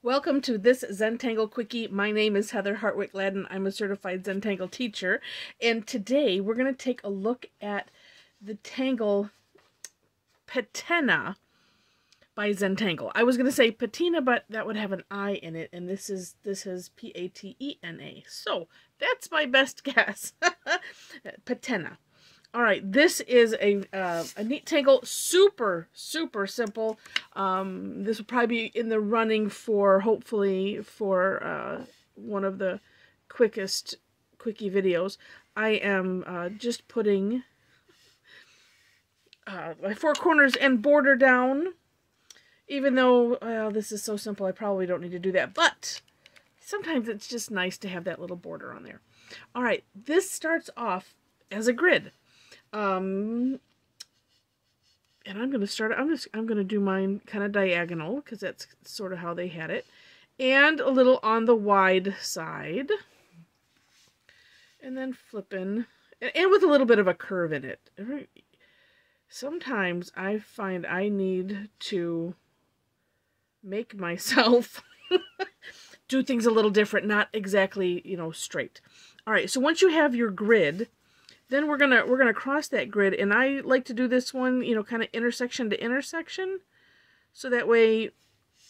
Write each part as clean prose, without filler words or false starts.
Welcome to this Zentangle Quickie. My name is Heather Hartwick Gladden. I'm a Certified Zentangle Teacher. And today we're going to take a look at the tangle Patena by Zentangle. I was going to say Patena, but that would have an I in it. And this is P-A-T-E-N-A. So that's my best guess. Patena. All right, this is a neat tangle, super simple. This will probably be in the running for, hopefully, for one of the quickest quickie videos. I am just putting my four corners and border down, even though, well, this is so simple, I probably don't need to do that, but sometimes it's just nice to have that little border on there. All right, this starts off as a grid. And I'm going to start, I'm going to do mine kind of diagonal, because that's sort of how they had it. And a little on the wide side. And then flipping, and with a little bit of a curve in it. Sometimes I find I need to make myself do things a little different, not exactly, you know, straight. All right, so once you have your grid, then we're gonna cross that grid, and I like to do this one, you know, kind of intersection to intersection, so that way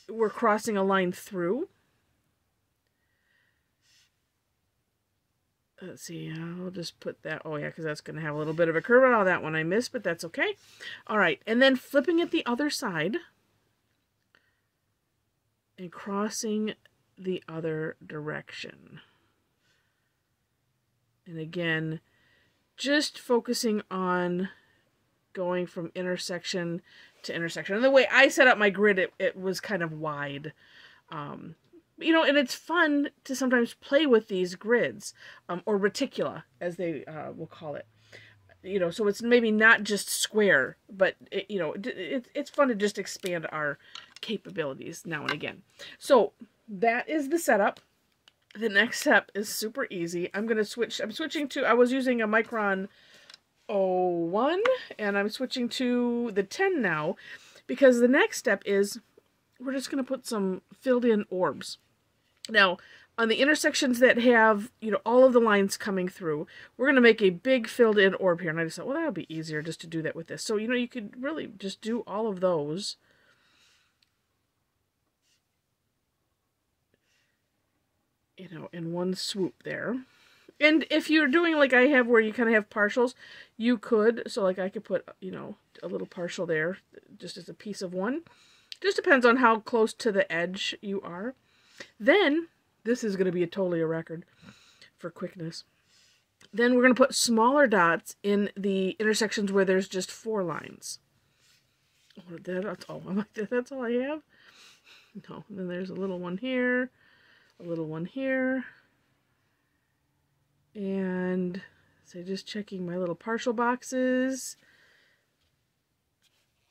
we're crossing a line through. Let's see, I'll just put that, oh yeah, because that's gonna have a little bit of a curve. Oh, that one I missed, but that's okay. All right, and then flipping it the other side and crossing the other direction. And again, just focusing on going from intersection to intersection. And the way I set up my grid, it was kind of wide. You know, and it's fun to sometimes play with these grids, or reticula, as they will call it. You know, so it's maybe not just square, but, you know, it's fun to just expand our capabilities now and again. So that is the setup. The next step is super easy. I'm switching to, I was using a Micron 01, and I'm switching to the 10 now, because the next step is we're just going to put some filled in orbs. Now, on the intersections that have, you know, all of the lines coming through, we're going to make a big filled in orb here. And I just thought, well, that would be easier just to do that with this. So, you know, you could really just do all of those. You know, in one swoop there. And if you're doing like I have, where you kind of have partials, you could, so like I could put, you know, a little partial there, just as a piece of one. Just depends on how close to the edge you are. Then, this is going to be totally a record for quickness. Then we're going to put smaller dots in the intersections where there's just 4 lines. Oh, that's all. I'm like, that's all I have? No, and then there's a little one here. A little one here, and so just checking my little partial boxes.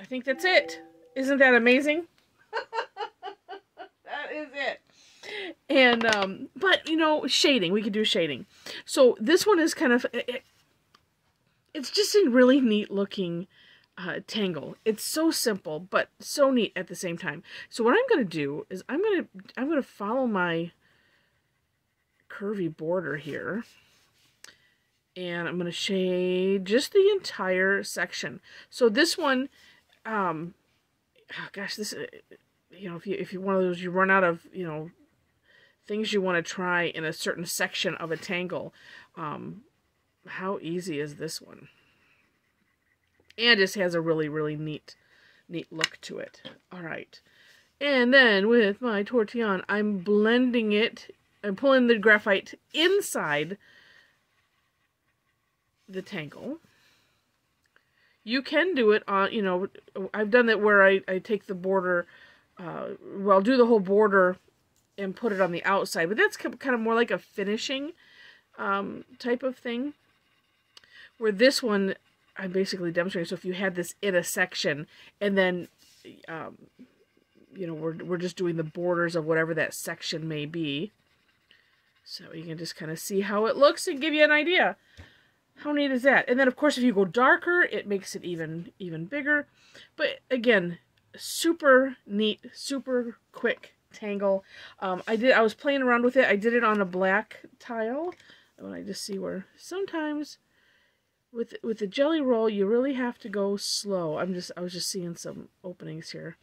I think that's it. Isn't that amazing? That is it. And but you know, shading, we could do shading. So this one is kind of, it's just a really neat looking tangle. It's so simple, but so neat at the same time. So what I'm going to do is I'm going to follow my curvy border here, and I'm going to shade just the entire section. So this one, oh gosh, this, you know, if you one of those, you run out of, you know, things you want to try in a certain section of a tangle, how easy is this one? And just has a really neat look to it. All right, and then with my tortillon, I'm blending it. I'm pulling the graphite inside the tangle. You can do it on, you know, I've done that where I take the border, well, do the whole border and put it on the outside, but that's kind of more like a finishing type of thing. Where this one, I'm basically demonstrating, so if you had this in a section, and then, you know, we're just doing the borders of whatever that section may be. So you can just kind of see how it looks and give you an idea. How neat is that? And then, of course, if you go darker, it makes it even bigger. But again, super neat, super quick tangle. I was playing around with it. I did it on a black tile. And I just see where sometimes with the jelly roll you really have to go slow. I was just seeing some openings here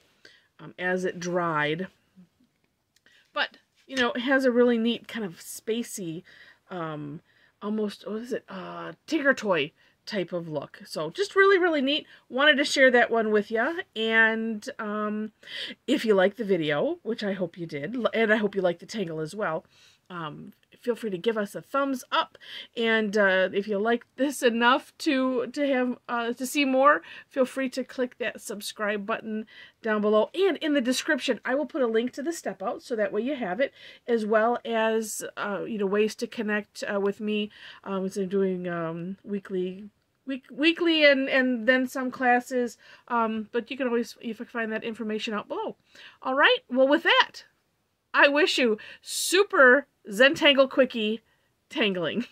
as it dried. But you know, it has a really neat kind of spacey, almost, what is it, Tinker Toy type of look. So just really, really neat. Wanted to share that one with you. And if you like the video, which I hope you did, and I hope you like the tangle as well, feel free to give us a thumbs up. And if you like this enough to have to see more, feel free to click that subscribe button down below. And in the description, I will put a link to the step out, so that way you have it, as well as you know, ways to connect with me. So I'm doing weekly and then some classes, but you can always find that information out below. All right, well, with that, I wish you super Zentangle Quickie tangling.